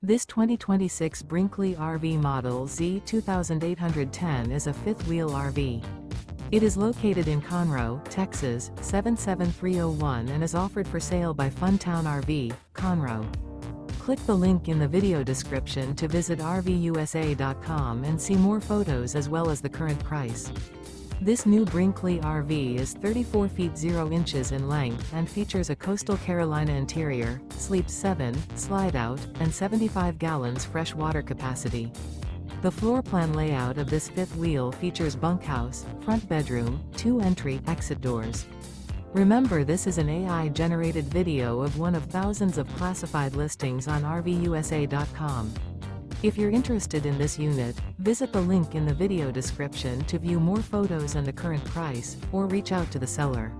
This 2026 Brinkley RV Model Z 2810 is a fifth-wheel RV. It is located in Conroe, Texas, 77301 and is offered for sale by Funtown RV, Conroe. Click the link in the video description to visit RVUSA.com and see more photos as well as the current price. This new Brinkley RV is 34 feet 0 inches in length and features a Coastal Carolina interior, sleeps 7, slide-out, and 75 gallons fresh water capacity. The floor plan layout of this fifth wheel features bunkhouse, front bedroom, 2 entry/exit doors. Remember, this is an AI-generated video of one of thousands of classified listings on RVUSA.com. If you're interested in this unit, visit the link in the video description to view more photos and the current price, or reach out to the seller.